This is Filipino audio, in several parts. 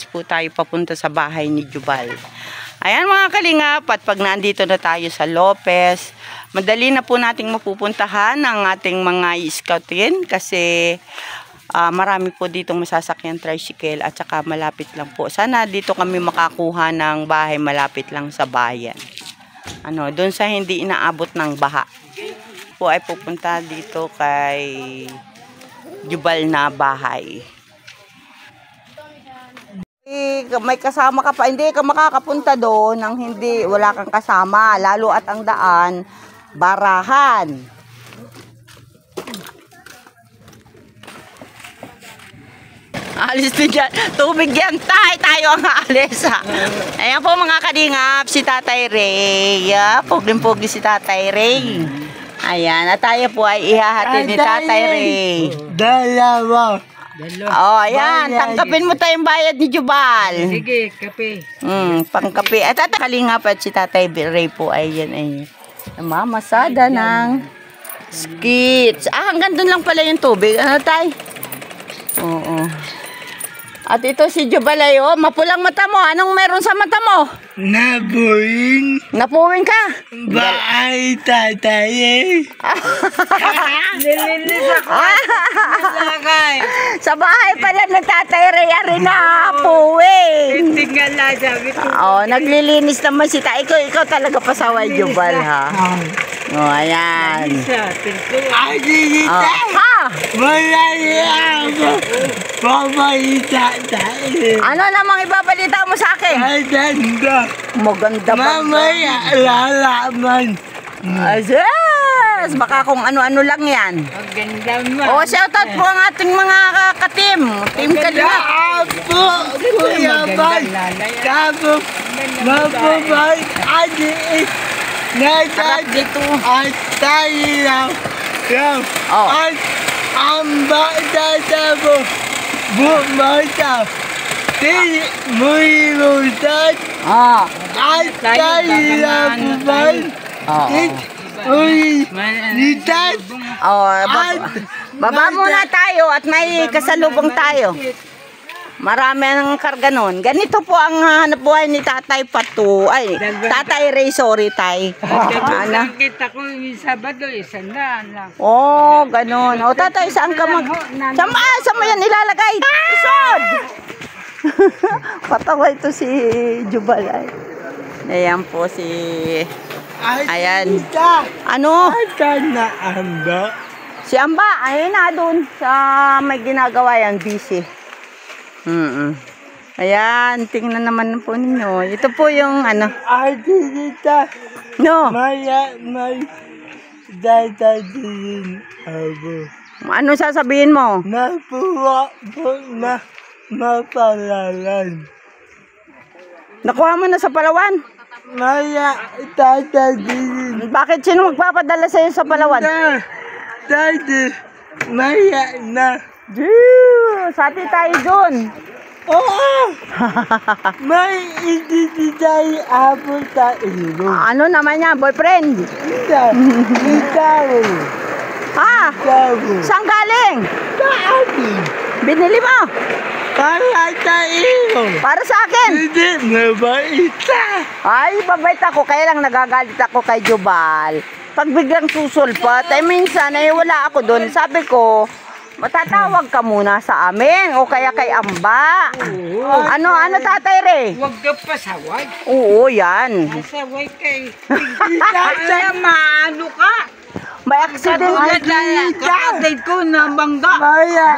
diretso po tayo papunta sa bahay ni Jubal. Ayan mga kalingap, at pag nandito na tayo sa Lopez, madali na po nating mapupuntahan ang ating mga scoutin kasi marami po ditong masasakyan tricycle at saka malapit lang po. Sana dito kami makakuha ng bahay malapit lang sa bayan. Doon sa hindi inaabot ng baha. Po ay pupunta dito kay Jubal na bahay. May kasama ka pa, hindi ka makakapunta doon nang hindi, wala kang kasama, lalo at ang daan, barahan. Alis din dyan, tubig yan, tayo ang aalis ha. Ayan po mga kalingap, si Tatay Ray, poging-pogi si Tatay Ray. Ayan, at tayo po ay ihahatid ni Tatay Ray. Dalawa. Oh, ayan. Tangkapin mo tayong bayad ni Jubal. Sige, kape. Pangkape. At kalingap at si Tatay Ray po ay yan ay namamasada ng skits. Hanggang doon lang pala yung tubig. Ano tay? Oo. At ito si Jubal ay mapulang mata mo. Anong meron sa mata mo? Napuwing. Napuwing ka? Baay tatay. Nililis ako. Sa bahay pala ng Tatay Ray rin na puwing. Tingnan lang sabi ko. Naglilinis naman si Tay. Ikaw talaga pasaway Jubal ha. Ayan. Ha? Wala niya ako. Babalita tayo. Ano namang ibabalita mo sa akin? Ay, ganda. Maganda ba? Mamaya, lalaman. Yes! Baka kung ano-ano lang yan. Maganda mo. Shoutout po ang ating mga ka-team. Team Kalingap. Apo, Kuya Bal. Tapos, mapabay. Adi, Harap dito. At tayo lang. At ang bata mo, bumata. Di mo ilutan. At tayo lang bumay. Uy, litan. Baba muna tayo at may kasalubong tayo. Marami ang karga nun. Ganito po ang hanap buhay ni Tatay Patu. Ay, Tatay Ray, sorry tay. Kita ko yung Sabado, isandaan lang. Ganon. Tatay, saan ka saan mo yan ilalagay? Isod! Patawa ito si Jubal. Ayan po si... Ayan. Ano? Na Amba. Si Amba, ayun na doon sa may ginagawa yan, busy. Ayan, tingnan naman po ninyo. Ito po yung Ay, dita. No. May data din ako. Ano sasabihin mo? Napuwa po na mapalalan. Nakuha mo na sa Palawan? Maya, data din. Bakit sino magpapadala sa'yo sa Palawan? Dati, maya na. Sati tayo dun. Oo! May itititay apple sa ilo. Ano naman yan, boyfriend? Ikaw. Ha? Saan galing? Sa akin. Binili mo? Para sa iyo. Para sa akin? Hindi, mabait ka. Ay, babait ako. Kaya lang nagagalit ako kay Jubal. Pag biglang susulpat, minsan ay wala ako doon. Sabi ko, matatawag ka muna sa amin o kaya kay Amba. Ano Tatay Ray? Huwag ka pasaway. Oo, yan. Pasaway kay. Kaya maano ka. May accident. Kapatid ko na bangga.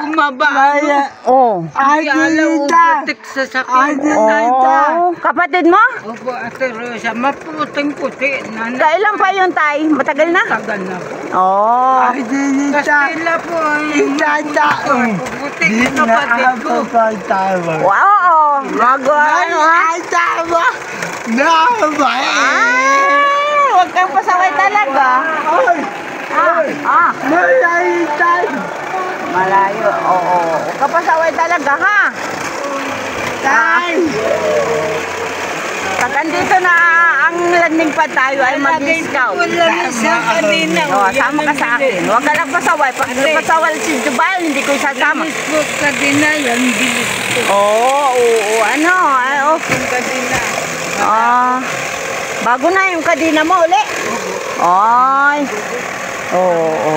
Bumaba. Ay, putik sa sakit. Kapatid mo? Opo, Ate Rosa, maputing-puti. Kailan pa yun, Tay? Matagal na? Tagal na. Ay, Kastila po. Putik na kapatid ko. Wow! Ano ha? Huwag kang pasaway talaga. Malayo, oo. Huwag kang pasaway talaga, ha? Pag andito na ang landing pad tayo ay mag-scout. Sama ka sa akin. Huwag ka lang pasaway. Pag pasaway si Jubal, hindi ko isasama. Bilis ko kadina yan, bilis ko. Oo. kadina. Ah, bago na yung kadina mo uli. Ay. Oo.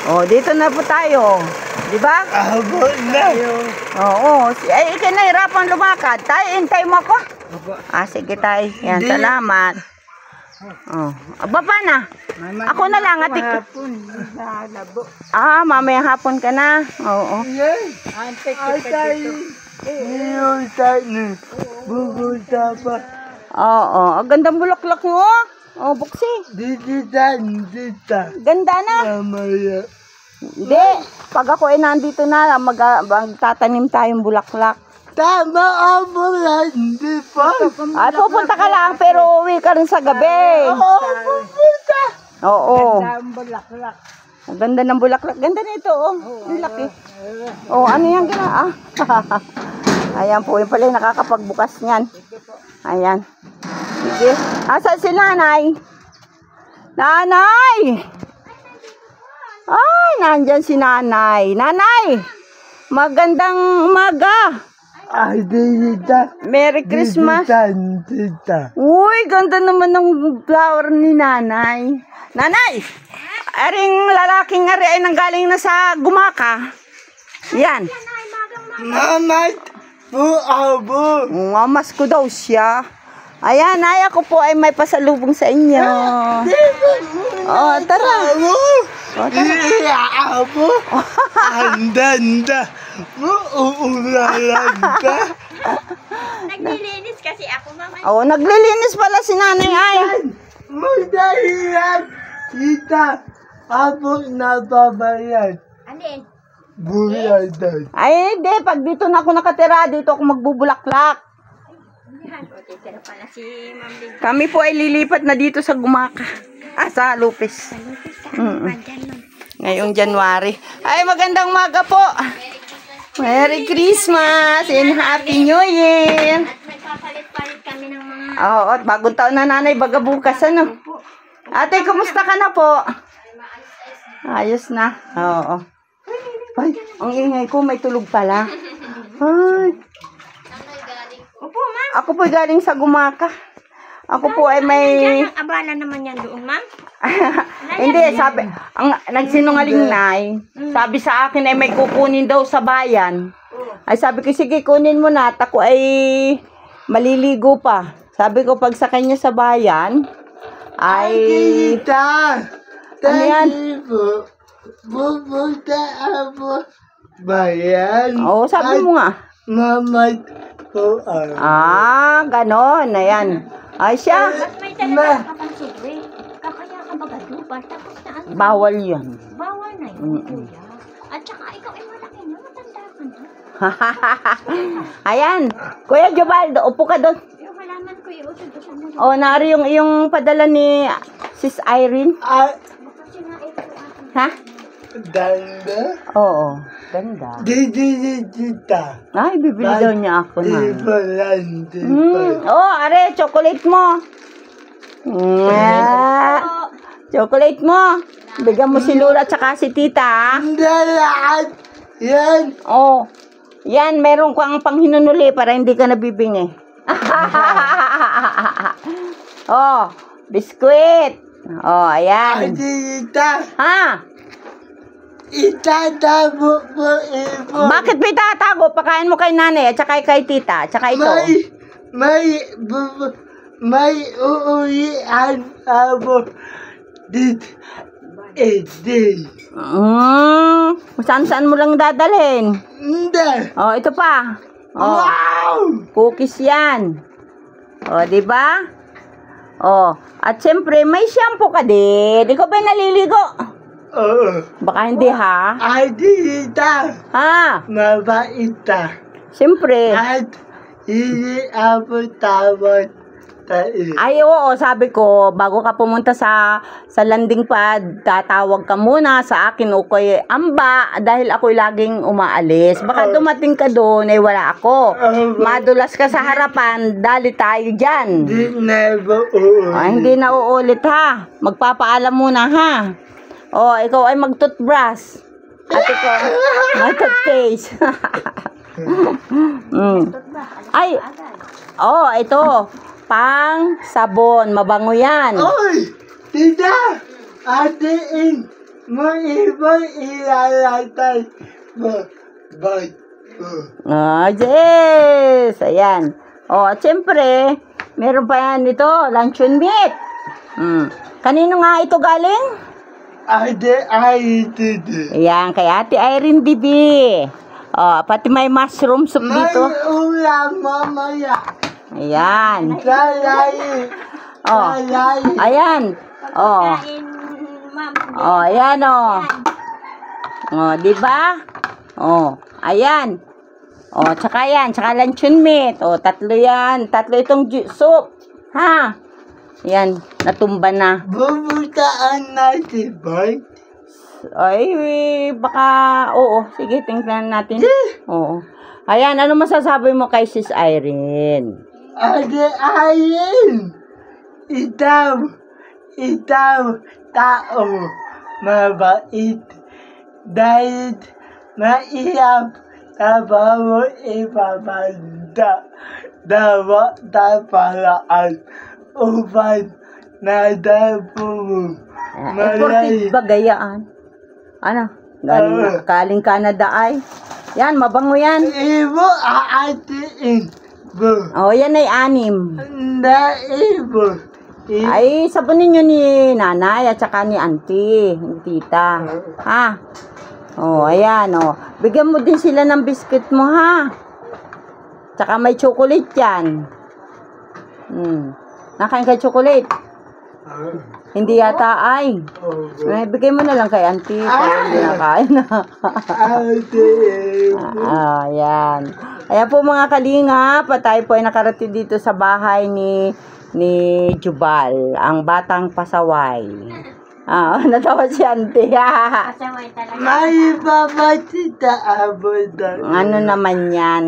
Oh, dito na po tayo. Di ba? Abo na. Oo. Ay, ikinahirapan lumakad. Tay, hintay mo ako. Abo. Ah, sige tay. Yan, salamat. Oh. Baba na. Ako na lang, ati. Hapon. Labo. Ah, mamaya hapon ka na. Oo. Yes. Ante kita dito. Ngayon tayo. Bubuta pa. Oo. Ang gandang bulaklak mo. Oh, buksi. Dita. Ganda na. Mamaya. Hindi. Pag ako ay nandito na, magtatanim tayong bulaklak. Tama ako lang. Hindi pa. Ay, pupunta ka lang, pero uwi ka rin sa gabi. Pupunta. Oo. Ang bulaklak. Ang ganda ng bulaklak. Ganda nito, oh. Ang laki. Oh, ano yan gina? Ah. Ayan po, yung pala yung nakakapagbukas niyan. Ayan. Sige. Asan si nanay? Nanay! Ay, nandyan si nanay. Nanay! Magandang umaga. Ay, dita. Merry Christmas. Dita. Uy, ganda naman ng flower ni nanay. Nanay! Aring lalaking ari ay nanggaling na sa gumaka. Yan. Mama, abo. Mamas ko daw siya. Ayan, ay ako po ay may pasalubong sa inyo. Oh, tara. Abo. Oh, tara. Abo. Anda. Uulan ka. Naglilinis kasi ako, mama. Oh, naglilinis pala si nanay ay. Mudahiyan. Tita. Abo nababayan. Alin? Buyadan. Ay, hindi. Pag dito na ako nakatira, dito ako magbubulaklak. Yan, o, titira pala si Ma'am Lily. Kami po ay lilipat na dito sa Gumaka. Ah, sa Lupis. Lupis ka, pandyan nun. Ngayong January. Ay, magandang umaga po. Merry Christmas and Happy New Year. At nagpapalit-palit kami ng mga... Oo, at bagong taon na nanay, baga bukas ano. Ate, kumusta ka na po? Ayos na. Oo. Ay, ang ingay ko, may tulog pala. Ay. Opo, ma'am. Ako po galing sa Gumaka. Ako po ay may... Diyan, ang abala naman yan doon, ma'am. Hindi, sabi, ang nagsinungaling nay, sabi sa akin ay may kukunin daw sa bayan. Ay sabi ko, sige, kunin mo na, at ako ay maliligo pa. Sabi ko, pag sa kanya sa bayan, ay... Tita. Ano yan? Pupunta ako. Bayan. Oo, sabi mo nga. Mama ko. Ganon, ayan. Ay siya, At may talaga kapansin, eh. Kakaya ka magaduba, tapos na ano. bawal yan. Bawal na yun, kuya. At saka ikaw ay malaki na, matanda ka na. Ayan, Kuya Jobaldo, upo ka doon. Yung halaman ko, iusod-usod mo. O, nari yung iyong padala ni Sis Irene. Kasi nga ito aking Ha? Danda. Oo, ganda. Tita. Ay, bibili daw niya ako na. Tipalan. Oh, are, chocolate mo. Chocolate mo. Bigyan mo si Lola at saka si Tita. Lahat. Yan. Oh, yan, meron kang panghinunuli para hindi ka nabibingi. Oh, biskuit. Oh, ayan. Tita. Ha? Itatabo mo ito. Bakit may tatago? Pakain mo kay nanay at saka kay tita at saka ito. May uuwian ako dito. Saan mo lang dadalhin? Hindi. Oh, ito pa. Oh, Wow! cookies yan. Oh, di ba? Oh, at siyempre may shampoo ka din. Ikaw ba naliligo? Oo. Baka hindi ha? Ay, tita. Ha? Mabaita. Siyempre. At hindi ako tawad tayo. Ay, oo, sabi ko, bago ka pumunta sa landing pad, tatawag ka muna sa akin o kay Amba dahil ako'y laging umaalis. Baka dumating ka doon, ay wala ako. Madulas ka sa harapan, dali tayo dyan. Never uulit. Ay, hindi na uulit ha. Magpapaalam muna ha. O, ikaw ay mag-toothbrush. At ikaw, mag-toothpaste. Ay, oh, ito. Pang sabon. Mabango yan. Oy! Tita! Atiin mo ibang ilalatay mo. Bye. Ah, yes! Ayan. Oh, at syempre, meron pa yan ito, luncheon meat. Kanino nga ito galing? Ate Irene. Ayan, kay Ate Irene Bibi. Oh, pati may mushroom soup May dito. ulam mamaya. Ayan. Lalay. Oh, Lalay. ayan. Oh. Oh, ayan oh. Oh, di ba? Oh, ayan. Oh, tsaka yan, tsaka luncheon meat. Oh, tatlo yan. Tatlo itong soup. Ha? Yan, natumba na. Bubutaan natin, boy. Ay, baka, oo. Sige, tingnan natin. Oo. Ayan, ano masasabi mo kay Sis Irene? Ate Irene. Ikaw, tao, mabait. Dahil maiyap, tabaw ipapanda. Dawa tapalaan upang nadapong Imported ba gayaan? Ano? Galing Canada ay. Yan, mabango yan. Ibo aatiin bo. Oh, yan ay 6. Na ibo. Ay, sabunin nyo ni nanay at saka ni auntie, ni tita. Ha? Oh, ayan, oh. Bigyan mo din sila ng biscuit mo, ha? Tsaka may chocolate yan. Nakain ka chocolate? Hindi yata ay. Bigay mo na lang kay auntie. Kaya hindi nakain na. Ayan. Ayan po mga kalingap. Tayo po ay nakarating dito sa bahay ni Jubal, ang batang pasaway. Natawa si auntie. Pasaway talaga. May papatita abodan. Ano naman yan?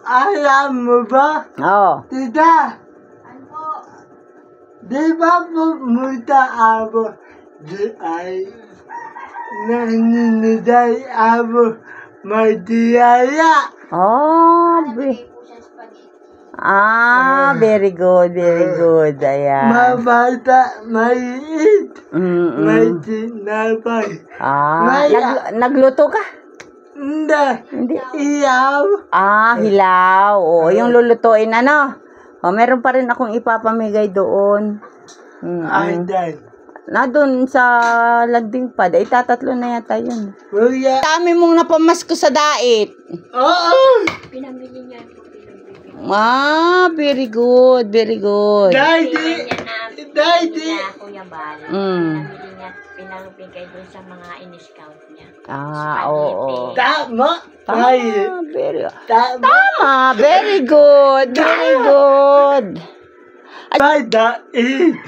Alam mo ba? Oh. Tita. Di ba pumunta ako di ay naniniday ako magdiyaya? Oh, very good, very good. Ayan. Mabata, maiit, may tinapay. Nagluto ka? Hindi. Iyaw. Hilaw. Oo, yung lulutuin ano? Meron pa rin akong ipapamigay doon. Andan. Na doon sa Landing Pad. Ay, tatatlo na yata yun. Kuya. Dami mong napamasko sa dait. Oo. Pinamili niya po. Very good, very good. Daddy. Daddy. Kuya Bal. Mm. Pinamili niya, pinalupigay doon sa mga in-scout niya. Oo. Tama. Tama, very good, very good. Bada it.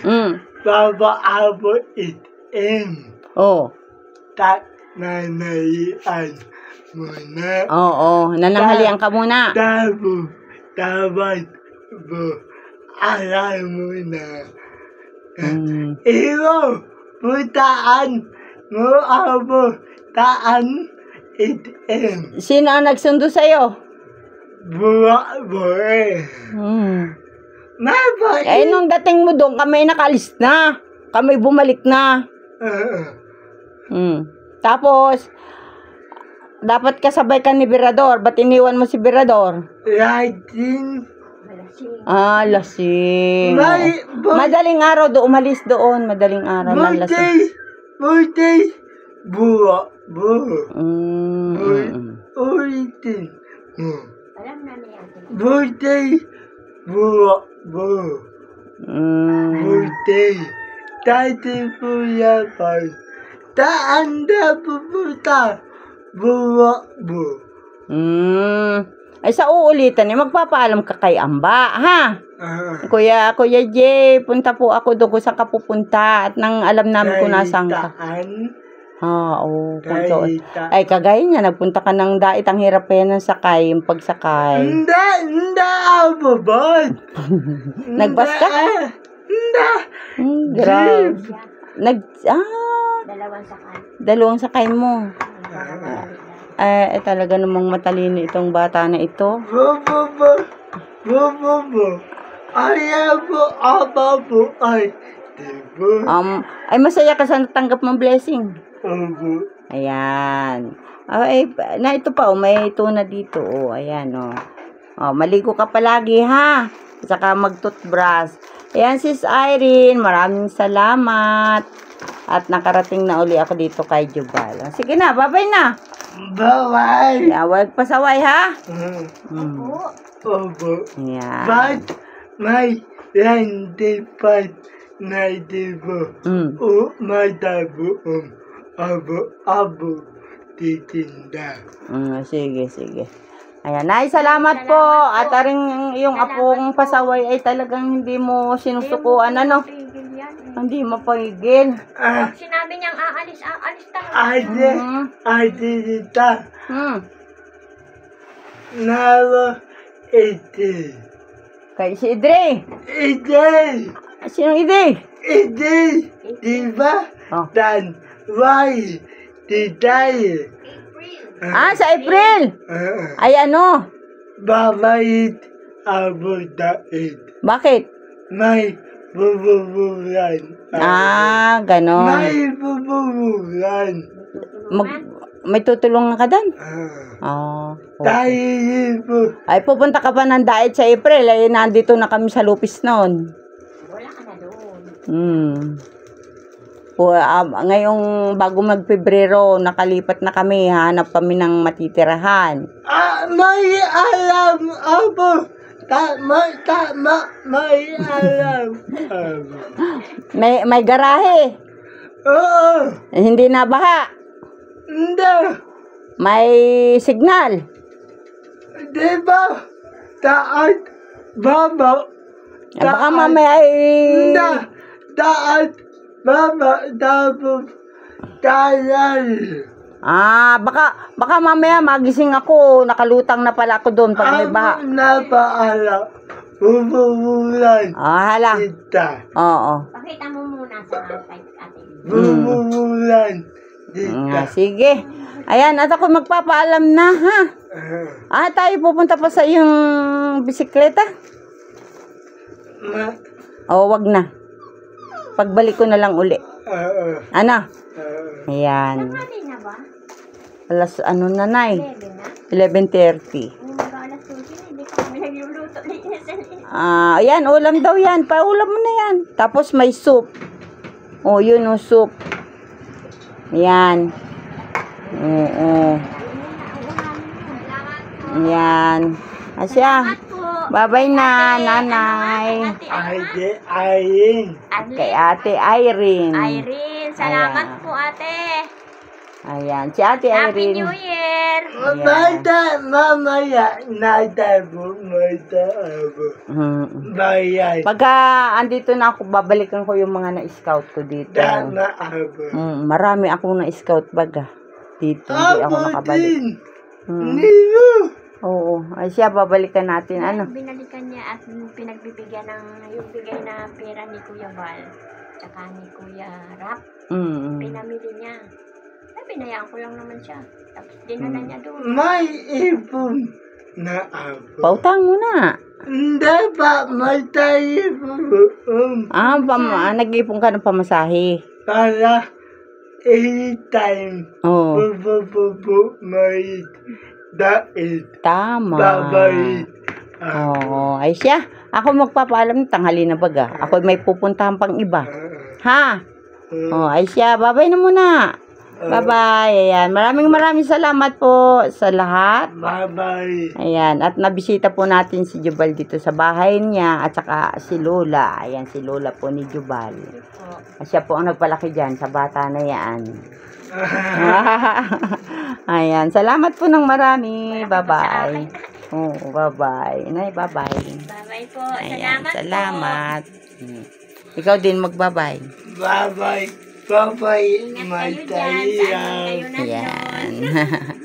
Baba abo it. Oh. Tak nanayan mo na. Oo, nananghalian ka muna. Dapat mo. Alam mo na. Iyo, putaan mo abo. Taan it. Sino ang nagsundo sa'yo? Buwa. Mabait. Nung dating mo doon, kami nakalis na. Kami bumalik na. Tapos, dapat kasabay ka ni Birador. Ba't iniwan mo si Birador? Lasing. Lasing. Madaling araw doon, umalis doon. Madaling araw na lasing. Buti. Buwa. Ulitin. Alam na niya. Buti. Buwa. Buti. Dati po yapay. Taanda pupunta. Buwa. Ay, sa uulitan, magpapaalam ka kay Amba, ha? Kuya Jay, punta po ako doon kung saan ka pupunta. At nang alam namin kung nasaan ka. Oo. Ay, kagaya niya, nagpunta ka ng dait. Ang hirap pa yan ng sakay, yung pagsakay. Hindi ako ba? Nagbas ka? Hindi. Grabe. Dalawang sakay. Dalawang sakay mo. Talaga namang matalino itong bata na ito. Ayaw po, aba po, ay, diba? Ay, masaya ka sa natanggap mong blessing. Opo. Ayan. Na ito pa, may tuna dito. Ayan, maligo ka palagi, ha? Saka mag-toothbrush. Ayan, Sis Irene, maraming salamat. At nakarating na uli ako dito kay Jubal. Sige na, bye-bye na. Bye-bye. Huwag pasaway, ha? Opo. Ayan. But, may landipad na diba? O, madabo, abo, titinda. Sige. Ayan, Nay, salamat po. At aring yung apong pasaway ay talagang hindi mo sinusukuan, ano? Hindi mapagigil. Pag sinabi niyang aalis talaga. Ate, dita. Nawa, ite. Kay si Idre. Ite. Sinong Idre? Ite. Diba? Dan, why? Titay. Sa April. Ay, ano? Babait, abudait. Bakit? May bububulan. Ganon. May bububulan. May tutulungan ka doon? Okay. Tayo po. Ay, pupunta ka pa ng diet sa April. Ay, nandito na kami sa Lupis noon. Wala ka na doon. Ngayong bago mag-Pebrero, nakalipat na kami. Hanap kami ng matitirahan. May alam ako. Tama, may alam ako. May garahe. Oo. Hindi na baha. Hindi. May signal. Diba? Taat, baba. Baka mamaya ay... Taat, baba, tapos, tayan. Baka mamaya magising ako. Nakalutang na pala ako doon pag may baha. Napaala. Bububulan. Hala. Dita. Oo. Pakita mo muna sa ate. Bububulan. Dita. Sige. Ayan, at ako magpapaalam na, ha? Tayo pupunta pa sa iyong bisikleta? Wag na. Pagbalik ko na lang uli. Ano? Ayan. Tanghali na ba? Alas, na, Nay? 11 na? 11:30. Mag-aalas 12, hindi ka kami nagluluto. Ayan, ulam daw yan. Paulam mo na yan. Tapos may soup. Yun, soup. Ayan. Oo. Ayan. Asya. Bye-bye na, Nanay. Ate Irene. Kay Ate Irene. Irene, salamat po ate. Ayan, si Ate Happy Irene. New Year. Bata, mamaya, natabo, matabo. Bayan. Pagka andito na ako, babalikan ko yung mga na-scout ko dito. Tama abo. Marami akong na-scout baga. Dito, hindi ako nakabalik. Nino. Oo, ay siya, babalikan natin. Ano? Binalikan niya at pinagbibigyan ng yung bigay na pera ni Kuya Val tsaka ni Kuya Rap. Pinamili niya. Ay, pinayaan ko lang naman siya. Tapos dinala niya doon. May ipon na abo. Pautang mo na. Hindi pa, may tayo po. Nag-ipon ka ng pamasahe. Para anytime. Oo. May dait. Tama. Babay. Oo, ay siya. Ako magpapaalam, tanghali na baga. Ako may pupuntahan pang iba. Ha? Ay siya. Bye-bye na muna. Bye-bye. Ayan. Maraming salamat po sa lahat. Bye-bye. Ayan. At nabisita po natin si Jubal dito sa bahay niya. At saka si Lola. Ayan, si Lola po ni Jubal. Siya po ang nagpalaki dyan sa bata na yan. Ayan. Salamat po ng marami. Bye-bye. Bye-bye. Nay, bye-bye. Bye-bye po. Ayan, Salamat po. Ikaw din magbabay. Bye-bye. Bye-bye. Ingat May kayo dyan. Saan tayo. kayo nandun? Ayan.